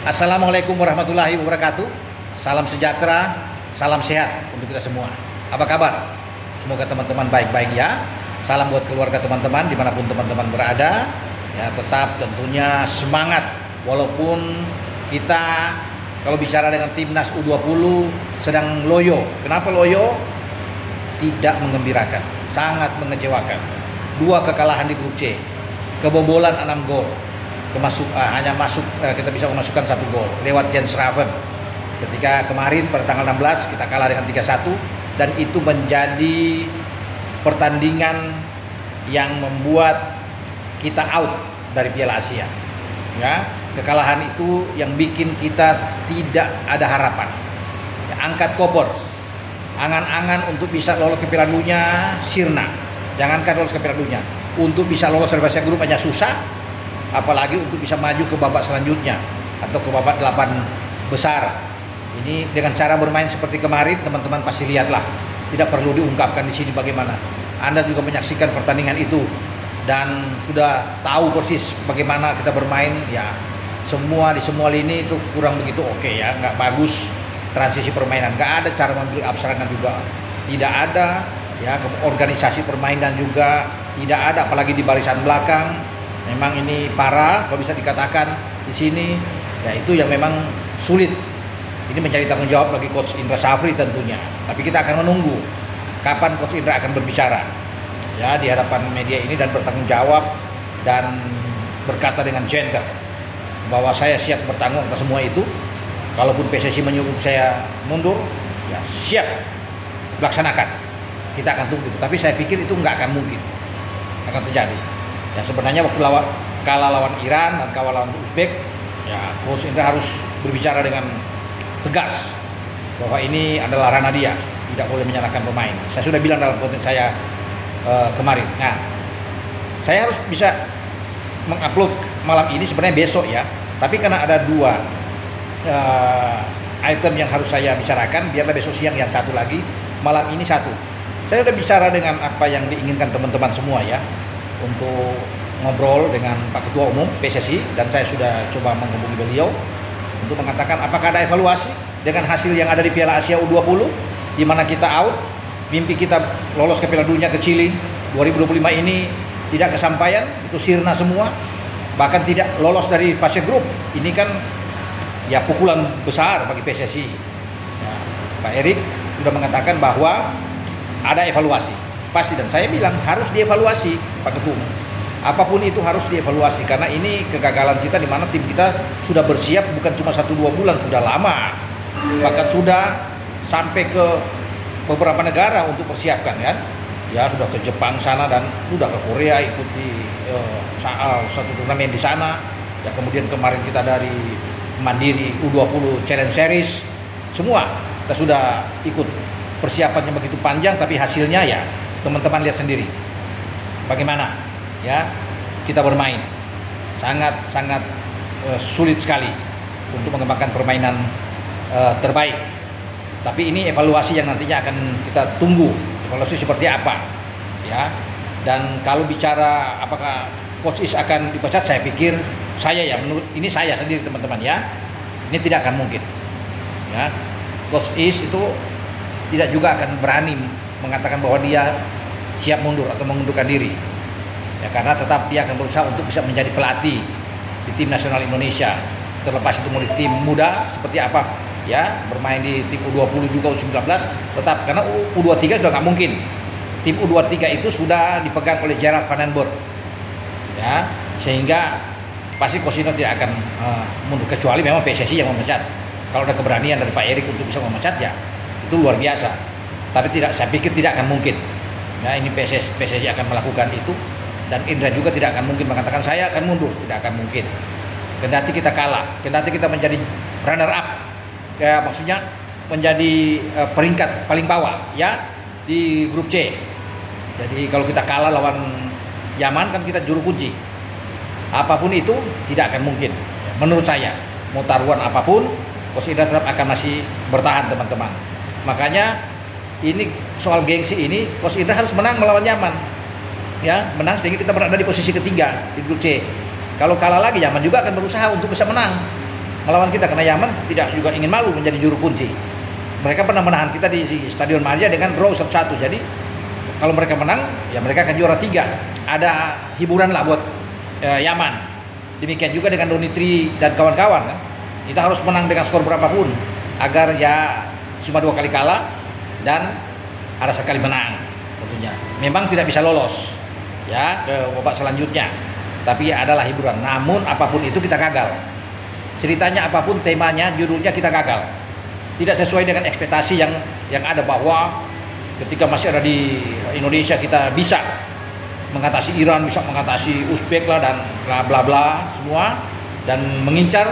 Assalamualaikum warahmatullahi wabarakatuh. Salam sejahtera, salam sehat untuk kita semua. Apa kabar? Semoga teman-teman baik-baik ya. Salam buat keluarga teman-teman dimanapun teman-teman berada. Ya, tetap tentunya semangat walaupun kita kalau bicara dengan timnas U20 sedang loyo. Kenapa loyo? Tidak mengembirakan, sangat mengecewakan. 2 kekalahan di grup C, kebobolan 6 gol. Hanya kita bisa memasukkan 1 gol lewat Jens Raven. Ketika kemarin pada tanggal 16 kita kalah dengan 3-1 dan itu menjadi pertandingan yang membuat kita out dari Piala Asia. Ya, kekalahan itu yang bikin kita tidak ada harapan. Ya, angkat koper, angan-angan untuk bisa lolos ke Piala Dunia sirna. Jangankan lolos ke Piala Dunia, untuk bisa lolos dari fase grup aja susah, apalagi untuk bisa maju ke babak selanjutnya atau ke babak 8 besar. Ini dengan cara bermain seperti kemarin, teman-teman pasti lihatlah. Tidak perlu diungkapkan di sini bagaimana. Anda juga menyaksikan pertandingan itu dan sudah tahu persis bagaimana kita bermain. Ya, di semua lini itu kurang begitu oke ya, nggak bagus transisi permainan, nggak ada cara membuild up serangan juga, tidak ada ya, organisasi permainan juga tidak ada, apalagi di barisan belakang. Memang ini parah kalau bisa dikatakan di sini. Ya, itu yang memang sulit. Ini menjadi tanggung jawab bagi Coach Indra Syafri tentunya. Tapi kita akan menunggu kapan Coach Indra akan berbicara ya di hadapan media ini dan bertanggung jawab dan berkata dengan gender bahwa saya siap bertanggung atas semua itu. Kalaupun PSSI menyuruh saya mundur, ya siap laksanakan. Kita akan tunggu itu. Tapi saya pikir itu nggak akan mungkin akan terjadi. Ya, sebenarnya waktu kalah lawan Iran dan kalah lawan Uzbek, ya Coach Indra harus berbicara dengan tegas bahwa ini adalah ranah dia, tidak boleh menyalahkan pemain. Saya sudah bilang dalam konten saya kemarin. Nah, saya harus bisa mengupload malam ini sebenarnya besok ya. Tapi karena ada 2 item yang harus saya bicarakan, biarlah besok siang yang satu lagi, malam ini satu. Saya sudah bicara dengan apa yang diinginkan teman-teman semua ya, untuk ngobrol dengan Pak Ketua Umum PSSI, dan saya sudah coba menghubungi beliau untuk mengatakan apakah ada evaluasi dengan hasil yang ada di Piala Asia U20 di mana kita out, mimpi kita lolos ke Piala Dunia ke Chili 2025 ini tidak kesampaian, itu sirna semua, bahkan tidak lolos dari fase grup. Ini kan ya pukulan besar bagi PSSI ya, Pak Erik sudah mengatakan bahwa ada evaluasi pasti, dan saya bilang harus dievaluasi Pak Ketua. Apapun itu harus dievaluasi karena ini kegagalan kita di mana tim kita sudah bersiap bukan cuma 1-2 bulan, sudah lama, bahkan sudah sampai ke beberapa negara untuk persiapkan kan. Ya, sudah ke Jepang sana dan sudah ke Korea ikut di satu turnamen di sana. Ya, kemudian kemarin kita dari Mandiri U20 Challenge Series, semua kita sudah ikut. Persiapannya begitu panjang, tapi hasilnya ya teman-teman lihat sendiri bagaimana ya kita bermain. Sangat sulit sekali untuk mengembangkan permainan terbaik. Tapi ini evaluasi yang nantinya akan kita tunggu, evaluasi seperti apa ya. Dan kalau bicara apakah Coach Is akan dipecat, saya pikir menurut ini saya sendiri teman-teman ya, ini tidak akan mungkin ya. Coach Is itu tidak juga akan berani mengatakan bahwa dia siap mundur atau mengundurkan diri ya, karena tetap dia akan berusaha untuk bisa menjadi pelatih di tim nasional Indonesia, terlepas itu mau di tim muda seperti apa ya, bermain di tim U20 juga U19 tetap, karena U23 sudah nggak mungkin. Tim U23 itu sudah dipegang oleh Gerard Van den Burg ya, sehingga pasti Coach Indra tidak akan mundur, kecuali memang PSSI yang memecat. Kalau ada keberanian dari Pak Erik untuk bisa memecat ya itu luar biasa, tapi saya pikir tidak akan mungkin ya. Ini PSSI akan melakukan itu, dan Indra juga tidak akan mungkin mengatakan saya akan mundur, tidak akan mungkin. Kendati kita kalah, kendati kita menjadi runner up ya, maksudnya menjadi peringkat paling bawah ya di grup C. Jadi kalau kita kalah lawan Yaman kan kita juru kunci. Apapun itu tidak akan mungkin menurut saya. Mau taruhan apapun, Coach Indra tetap akan masih bertahan teman-teman. Makanya ini soal gengsi ini, Coach Indra harus menang melawan Yaman ya, menang sehingga kita berada di posisi ketiga di grup C. Kalau kalah lagi, Yaman juga akan berusaha untuk bisa menang melawan kita, karena Yaman tidak juga ingin malu menjadi juru kunci. Mereka pernah menahan kita di Stadion Madia dengan draw 1-1. Jadi kalau mereka menang, ya mereka akan juara 3. Ada hiburan lah buat Yaman. Demikian juga dengan Donitri dan kawan-kawan kan. Kita harus menang dengan skor berapapun agar ya cuma 2 kali kalah dan ada sekali menang tentunya. Memang tidak bisa lolos ya ke babak selanjutnya, tapi adalah hiburan. Namun apapun itu kita gagal. Ceritanya apapun, temanya, judulnya, kita gagal. Tidak sesuai dengan ekspektasi yang ada, bahwa ketika masih ada di Indonesia kita bisa mengatasi Iran, bisa mengatasi Uzbek lah dan bla bla bla semua, dan mengincar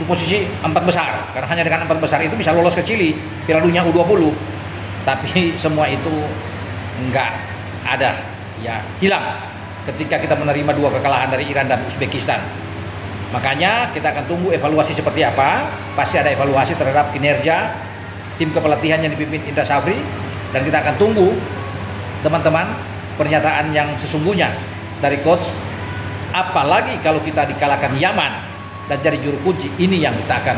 di posisi 4 besar, karena hanya dengan 4 besar itu bisa lolos ke Chili Piala Dunia U20. Tapi semua itu enggak ada, ya hilang ketika kita menerima 2 kekalahan dari Iran dan Uzbekistan. Makanya kita akan tunggu evaluasi seperti apa. Pasti ada evaluasi terhadap kinerja tim kepelatihan yang dipimpin Indra Safri, dan kita akan tunggu teman-teman pernyataan yang sesungguhnya dari coach. Apalagi kalau kita dikalahkan Yaman dan jadi juru kunci, ini yang kita akan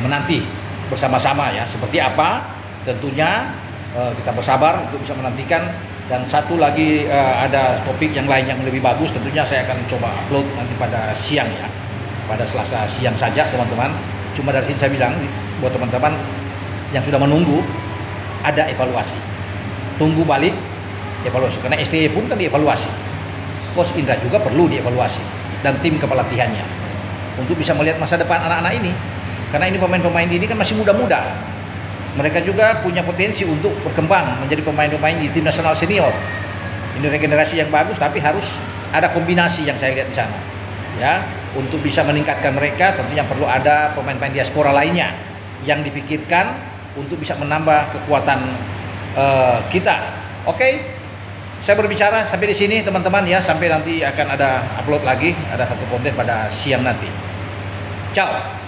menanti bersama-sama ya, seperti apa tentunya kita bersabar untuk bisa menantikan. Dan satu lagi ada topik yang lain yang lebih bagus, tentunya saya akan coba upload nanti pada siang ya, pada Selasa siang saja teman-teman. Cuma dari sini saya bilang buat teman-teman yang sudah menunggu, ada evaluasi, tunggu balik evaluasi, karena STY pun kan dievaluasi, Coach Indra juga perlu dievaluasi, dan tim kepelatihannya untuk bisa melihat masa depan anak-anak ini, karena ini pemain-pemain ini kan masih muda-muda. Mereka juga punya potensi untuk berkembang menjadi pemain-pemain di tim nasional senior. Ini regenerasi yang bagus, tapi harus ada kombinasi yang saya lihat di sana ya, untuk bisa meningkatkan mereka. Tentunya perlu ada pemain-pemain diaspora lainnya yang dipikirkan untuk bisa menambah kekuatan kita. Oke, saya berbicara sampai di sini teman-teman ya, sampai nanti akan ada upload lagi, ada satu konten pada siang nanti. Ciao.